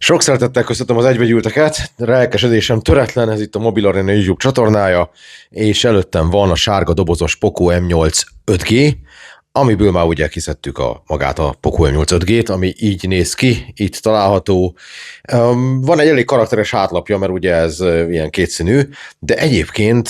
Sok szeretettel köszöntöm az egybegyűlteket, lelkesedésem töretlen, ez itt a Mobil Arena YouTube csatornája, és előttem van a sárga dobozos Poco M8 5G, amiből már ugye kiszedtük magát a Poco M8 5G-t, ami így néz ki, itt található. Van egy elég karakteres hátlapja, mert ugye ez ilyen kétszínű, de egyébként,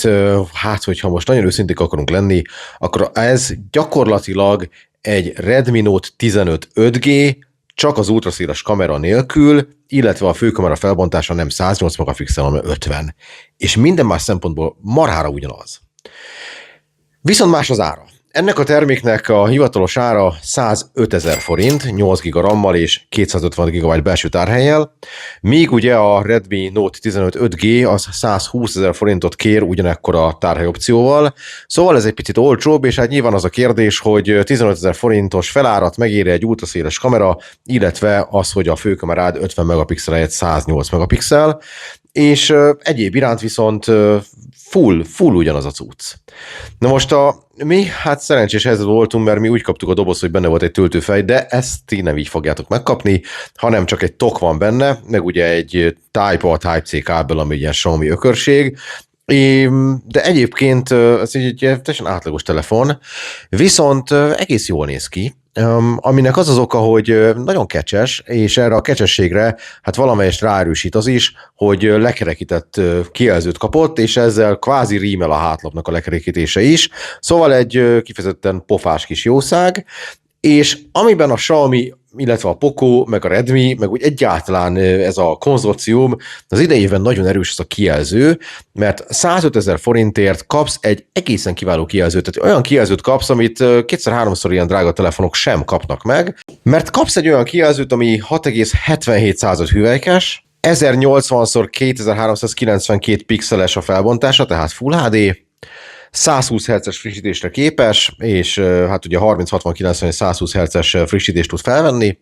hogyha most nagyon őszinték akarunk lenni, akkor ez gyakorlatilag egy Redmi Note 15 5G, csak az ultraszéles kamera nélkül, illetve a főkamera felbontása nem 108 megapixel, hanem 50. És minden más szempontból marhára ugyanaz. Viszont más az ára. Ennek a terméknek a hivatalos ára 105 000 forint, 8 GB RAM-mal és 250 GB belső tárhellyel, míg ugye a Redmi Note 15 5G az 120 000 forintot kér ugyanekkora tárhely opcióval, szóval ez egy picit olcsóbb, és hát nyilván az a kérdés, hogy 15 000 forintos felárat megéri egy ultraszéles kamera, illetve az, hogy a főkamerád 50 megapixel helyett 108 megapixel, és egyéb iránt viszont full ugyanaz a cucc. Na most mi hát szerencsés helyzetben voltunk, mert mi úgy kaptuk a dobozt, hogy benne volt egy töltőfej, de ezt ti nem így fogjátok megkapni, hanem csak egy tok van benne, meg ugye egy Type-A, Type-C kábel, ami egy ilyen Xiaomi ökörség, de egyébként ez egy teljesen átlagos telefon, viszont egész jól néz ki, aminek az az oka, hogy nagyon kecses, és erre a kecsességre hát valamelyest ráerősít az is, hogy lekerekített kijelzőt kapott, és ezzel kvázi rímel a hátlapnak a lekerekítése is, szóval egy kifejezetten pofás kis jószág, és amiben a Xiaomi, illetve a Poco, meg a Redmi, meg úgy egyáltalán ez a konzorcium, az idejében nagyon erős ez a kijelző, mert 105 000 forintért kapsz egy egészen kiváló kijelzőt, tehát olyan kijelzőt kapsz, amit kétszer-háromszor ilyen drága telefonok sem kapnak meg, mert kapsz egy olyan kijelzőt, ami 6,77 hüvelykes, 1080x2392 pixeles a felbontása, tehát Full HD, 120 Hz-es frissítésre képes, és hát ugye 30-60-90 120 Hz-es frissítést tud felvenni,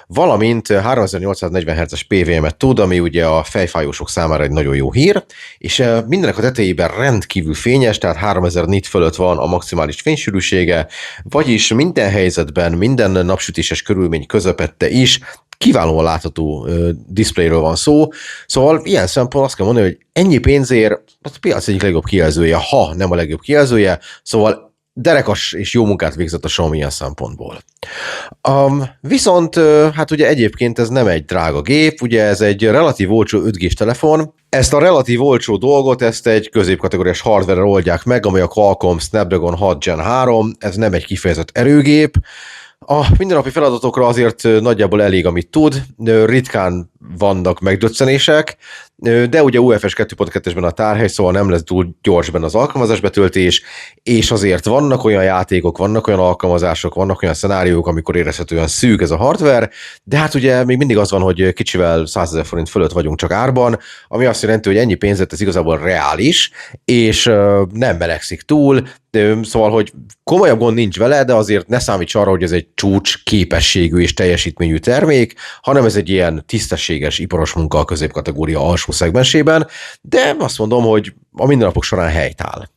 valamint 3840 Hz-es PWM-et tud, ami ugye a fejfájósok számára egy nagyon jó hír, és mindenek a tetejében rendkívül fényes, tehát 3000 nit fölött van a maximális fénysűrűsége, vagyis minden helyzetben, minden napsütéses körülmény közepette is kiválóan látható diszpléről van szó, szóval ilyen szempontból azt kell mondani, hogy ennyi pénzért a piac egyik legjobb kijelzője, ha nem a legjobb kijelzője, szóval derekas és jó munkát végzett a Xiaomi ilyen szempontból. Viszont hát ugye egyébként ez nem egy drága gép, ugye ez egy relatív olcsó 5G-s telefon, ezt a relatív olcsó dolgot, ezt egy középkategóriás hardware-re oldják meg, amely a Qualcomm Snapdragon 6 Gen 3, ez nem egy kifejezett erőgép. A mindennapi feladatokra azért nagyjából elég, amit tud, ritkán vannak megdöccenések, de ugye UFS 2.2-esben a tárhely, szóval nem lesz túl gyors benne az alkalmazásbetöltés, és azért vannak olyan játékok, vannak olyan alkalmazások, vannak olyan szenáriók, amikor érezhetően szűk ez a hardware, de hát ugye még mindig az van, hogy kicsivel 100 000 forint fölött vagyunk csak árban, ami azt jelenti, hogy ennyi pénzet ez igazából reális, és nem melegszik túl, szóval, hogy komolyabb gond nincs vele, de azért ne számíts arra, hogy ez egy csúcs képességű és teljesítményű termék, hanem ez egy ilyen tisztességes iparos munka a középkategória alsó szegmensében, de azt mondom, hogy a mindennapok során helytáll.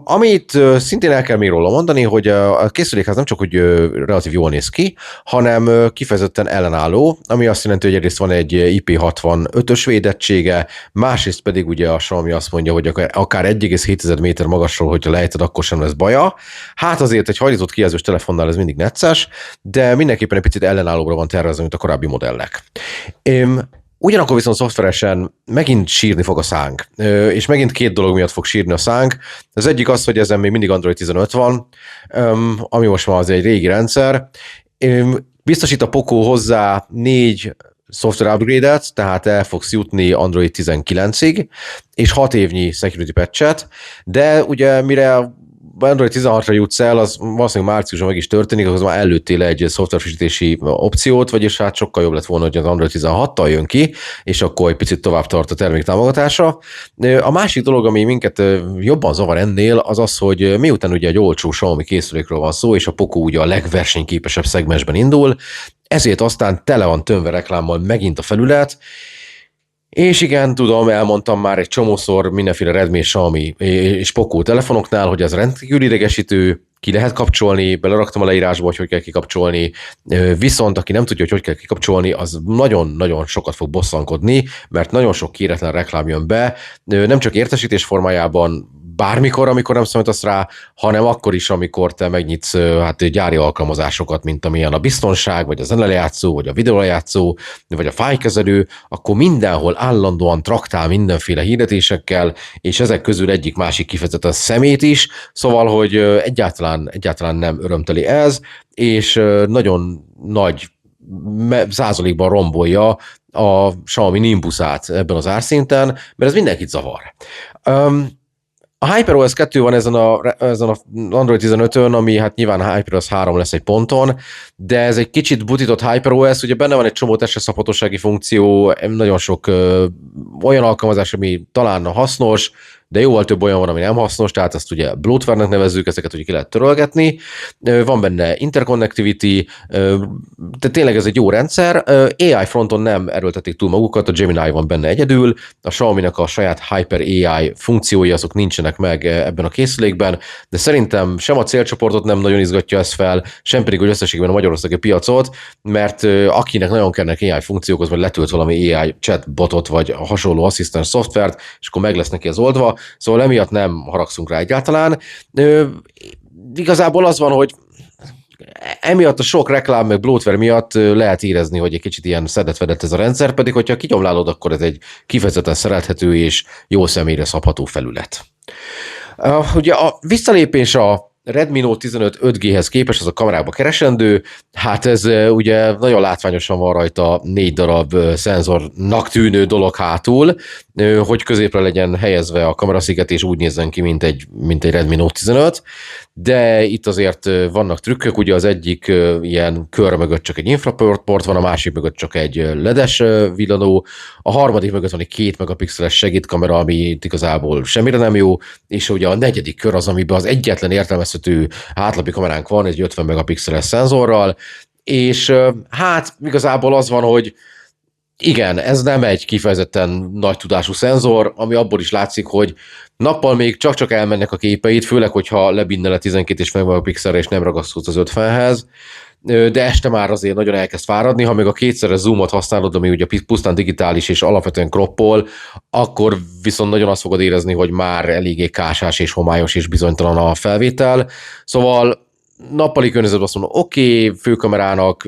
Amit szintén el kell még róla mondani, hogy a készülékház nem csak, hogy relatív jól néz ki, hanem kifejezetten ellenálló, ami azt jelenti, hogy egyrészt van egy IP65-ös védettsége, másrészt pedig ugye a Xiaomi azt mondja, hogy akár 1,7 méter magasról, hogyha lejted, akkor sem lesz baja. Hát azért egy hajlított kijelzős telefonnál ez mindig necces, de mindenképpen egy picit ellenállóra van tervezve, mint a korábbi modellek. Ugyanakkor viszont szoftveresen megint sírni fog a szánk, és megint két dolog miatt fog sírni a szánk. Az egyik az, hogy ezen még mindig Android 15 van, ami most már az egy régi rendszer. Biztosít a Poco hozzá 4 software upgrade-et, tehát el fogsz jutni Android 19-ig, és 6 évnyi security patch-et, de ugye mire Android 16-ra jutsz el, az valószínűleg márciusban meg is történik, akkor már előttél egy szoftverfrissítési opciót, vagyis hát sokkal jobb lett volna, hogy az Android 16-tal jön ki, és akkor egy picit tovább tart a termék támogatása. A másik dolog, ami minket jobban zavar ennél, az az, hogy miután ugye egy olcsó Xiaomi készülékről van szó, és a Poco ugye a legversenyképesebb szegmensben indul, ezért aztán tele van tömve reklámmal megint a felület, És igen, tudom, elmondtam már egy csomószor mindenféle Redmi, Xiaomi és Poco telefonoknál, hogy ez rendkívül idegesítő, ki lehet kapcsolni, beleraktam a leírásba, hogy kell kikapcsolni, viszont aki nem tudja, hogy kell kikapcsolni, az nagyon-nagyon sokat fog bosszankodni, mert nagyon sok kéretlen reklám jön be, nem csak értesítés formájában, bármikor, amikor nem számítasz rá, hanem akkor is, amikor te megnyitsz gyári alkalmazásokat, mint amilyen a biztonság, vagy a zenelejátszó, vagy a videólejátszó, vagy a fájlkezelő, akkor mindenhol állandóan traktál mindenféle hirdetésekkel, és ezek közül egyik másik kifejezetten szemét is, szóval, hogy egyáltalán nem örömteli ez, és nagyon nagy százalékban rombolja a Xiaomi Nimbusát ebben az árszinten, mert ez mindenkit zavar. A HyperOS 2 van ezen a Android 15-ön, ami hát nyilván HyperOS 3 lesz egy ponton, de ez egy kicsit butított HyperOS, ugye benne van egy csomó testre szabhatósági funkció, nagyon sok olyan alkalmazás, ami talán hasznos, de jóval több olyan van, ami nem hasznos, tehát ezt ugye bloatware-nek nevezzük, ezeket ugye ki lehet törölgetni. Van benne interconnectivity, de tényleg ez egy jó rendszer. AI fronton nem erőltetik túl magukat, a Gemini van benne egyedül, a Xiaomi-nak a saját Hyper AI funkciói azok nincsenek meg ebben a készülékben, de szerintem sem a célcsoportot nem nagyon izgatja ezt fel, sem pedig hogy összességében a magyarországi piacot, mert akinek nagyon kellnek AI funkciók, az vagy letölt valami AI chatbotot, vagy hasonló asszisztens szoftvert, és akkor meg lesz neki az oldva. Szóval emiatt nem haragszunk rá egyáltalán. Igazából az van, hogy emiatt a sok reklám meg bloatware miatt lehet érezni, hogy egy kicsit ilyen szedett-vedett ez a rendszer, pedig hogyha kigyomlálod, akkor ez egy kifejezetten szerethető és jó személyre szabható felület. Ugye a visszalépés a Redmi Note 15 5G-hez képest, az a kamerába keresendő, hát ez ugye nagyon látványosan van rajta 4 darab szenzornak tűnő dolog hátul, hogy középre legyen helyezve a kamerasziget, és úgy nézzen ki, mint egy Redmi Note 15, de itt azért vannak trükkök, ugye az egyik ilyen kör mögött csak egy infraport van, a másik mögött csak egy ledes villanó, a harmadik mögött van egy 2 megapixeles segédkamera, ami igazából semmire nem jó, és ugye a negyedik kör az, amiben az egyetlen értelmezhető hátlapi kameránk van, egy 50 megapixeles szenzorral, és hát igazából az van, hogy igen, ez nem egy kifejezetten nagy tudású szenzor, ami abból is látszik, hogy nappal még csak-csak elmennek a képeit, főleg, hogyha lebinne le 12,5 megapixelre és nem ragaszkodsz az 50-hez, de este már azért nagyon elkezd fáradni, ha még a kétszeres zoomot használod, ami ugye pusztán digitális és alapvetően kroppol, akkor viszont nagyon azt fogod érezni, hogy már eléggé kásás és homályos és bizonytalan a felvétel. Szóval nappali környezetben azt mondom, oké, főkamerának,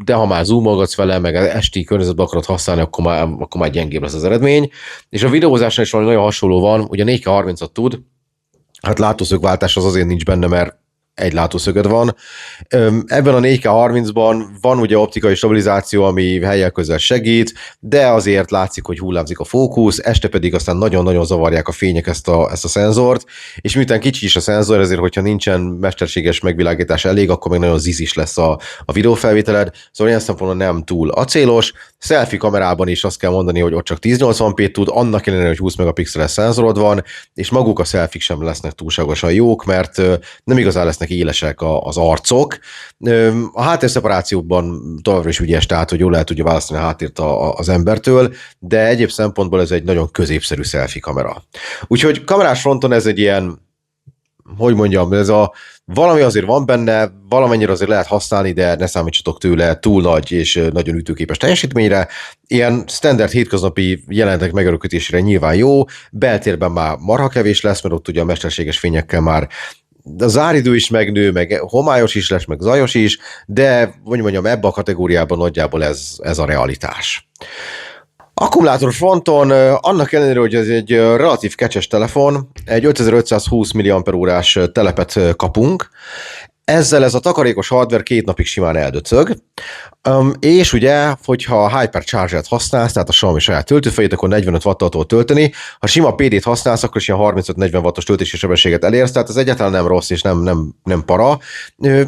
de ha már zoomolgatsz vele, meg esti környezetben akarod használni, akkor már gyengébb lesz az eredmény. És a videózásnál is valami nagyon hasonló van, ugye 4K30-at tud, hát látószögváltás az azért nincs benne, mert egy látószögöd van. Ebben a 4K30-ban van ugye optikai stabilizáció, ami helyek közel segít, de azért látszik, hogy hullámzik a fókusz, este pedig aztán nagyon-nagyon zavarják a fények ezt a szenzort, és miután kicsi is a szenzor, ezért, hogyha nincsen mesterséges megvilágítás elég, akkor még nagyon zizis lesz a videófelvételed, szóval ilyen szempontból nem túl acélos. Selfie kamerában is azt kell mondani, hogy ott csak 1080p tud, annak ellenére, hogy 20 megapixeles szenzorod van, és maguk a selfie sem lesznek túlságosan jók, mert nem igazán lesznek élesek az arcok. A háttérszeparációban továbbra is ügyes, tehát hogy jól lehet tudja választani a háttért az embertől, de egyéb szempontból ez egy nagyon középszerű selfie kamera. Úgyhogy kamerás fronton ez egy ilyen, hogy mondjam, valami azért van benne, valamennyire azért lehet használni, de ne számítsatok tőle túl nagy és nagyon ütőképes teljesítményre. Ilyen standard hétköznapi jelentek megörökítésére nyilván jó, beltérben már marha kevés lesz, mert ott ugye a mesterséges fényekkel már a záridő is megnő, meg homályos is lesz, meg zajos is, de mondjam, ebben a kategóriában nagyjából ez a realitás. Akkumulátor fronton, annak ellenére, hogy ez egy relatív kecses telefon, egy 5520 mAh-órás telepet kapunk, ezzel ez a takarékos hardware 2 napig simán eldöcög, és ugye, hogyha a Hypercharger-t használsz, tehát a Xiaomi saját töltőfejét, akkor 45 wattal tud tölteni, ha sima PD-t használsz, akkor is ilyen 35-40 wattos töltési sebességet elérsz, tehát ez egyáltalán nem rossz és nem para,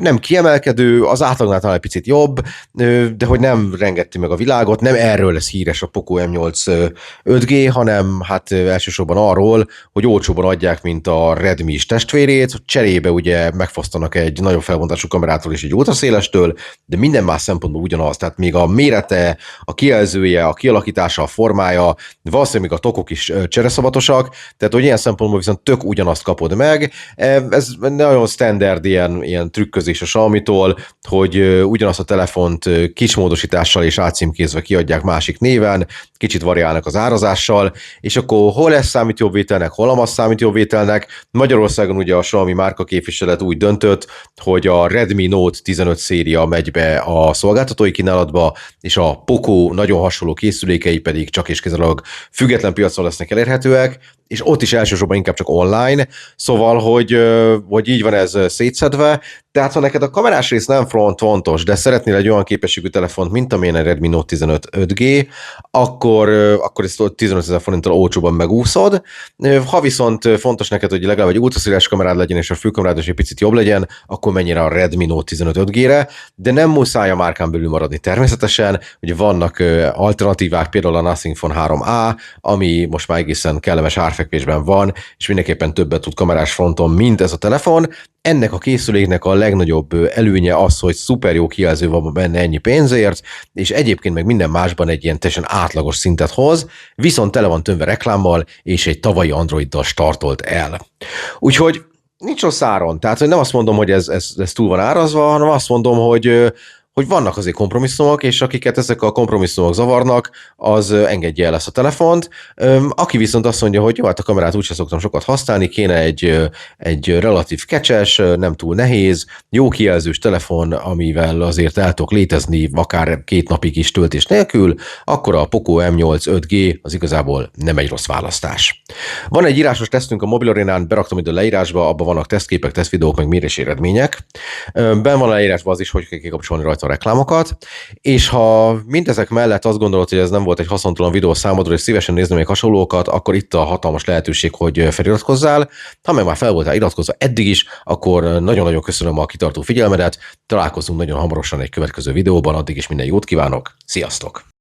nem kiemelkedő, az átlagnál talán egy picit jobb, de hogy nem rengeti meg a világot, nem erről lesz híres a Poco M8 5G, hanem hát elsősorban arról, hogy olcsóban adják, mint a Redmi is testvérét, cserébe ugye megfosztanak egy nagyobb felbontású kamerától és egy ultraszélestől, de minden más szempontból ugyanaz. Tehát még a mérete, a kijelzője, a kialakítása, a formája, valószínűleg még a tokok is csereszabatosak, tehát hogy ilyen szempontból viszont tök ugyanazt kapod meg. Ez nagyon standard ilyen trükközés a Xiaomi-tól, hogy ugyanazt a telefont kis módosítással és átcímkézve kiadják másik néven, kicsit variálnak az árazással, és akkor hol ez számít jobbvételnek, hol amaz számít jobbvételnek. Magyarországon ugye a Xiaomi márka képviselet úgy döntött, hogy a Redmi Note 15 széria megy be a szolgáltatói kínálatba, és a Poco nagyon hasonló készülékei pedig csak és kizárólag független piacon lesznek elérhetőek, és ott is elsősorban inkább csak online, szóval, hogy így van ez szétszedve, tehát ha neked a kamerás rész nem fontos, de szeretnél egy olyan képességű telefont, mint amilyen a Redmi Note 15 5G, akkor ezt 15 000 forinttal olcsóban megúszod. Ha viszont fontos neked, hogy legalább egy ultraszéles kamerád legyen, és a fülkamerád is egy picit jobb legyen, akkor mennyire a Redmi Note 15 5G-re, de nem muszáj a márkán belül maradni természetesen, hogy vannak alternatívák, például a Nothing Phone 3A, ami most már egészen kellemes árfekvésben van, és mindenképpen többet tud kamerás fronton, mint ez a telefon. Ennek a készüléknek a legnagyobb előnye az, hogy szuper jó kijelző van benne ennyi pénzért, és egyébként meg minden másban egy ilyen teljesen átlagos szintet hoz, viszont tele van tömve reklámmal, és egy tavalyi Androiddal startolt el. Úgyhogy nincs rossz áron, tehát hogy nem azt mondom, hogy ez túl van árazva, hanem azt mondom, hogy vannak azért kompromisszumok, és akiket ezek a kompromisszumok zavarnak, az engedje el ezt a telefont. Aki viszont azt mondja, hogy jó, hát a kamerát úgyse szoktam sokat használni, kéne egy relatív kecses, nem túl nehéz, jó kijelzős telefon, amivel azért el tudok létezni akár 2 napig is töltés nélkül, akkor a Poco M8 5G az igazából nem egy rossz választás. Van egy írásos tesztünk a Mobilarénán, beraktam ide a leírásba, abban vannak tesztképek, tesztvideók, meg mérési eredmények. Ben van a leírásban az is, hogy kell kikapcsolni rajta a reklámokat, és ha mindezek mellett azt gondolod, hogy ez nem volt egy haszontalan videó számodra, és szívesen nézni még hasonlókat, akkor itt a hatalmas lehetőség, hogy feliratkozzál. Ha meg már fel voltál iratkozva eddig is, akkor nagyon-nagyon köszönöm a kitartó figyelmedet, találkozunk nagyon hamarosan egy következő videóban, addig is minden jót kívánok, sziasztok!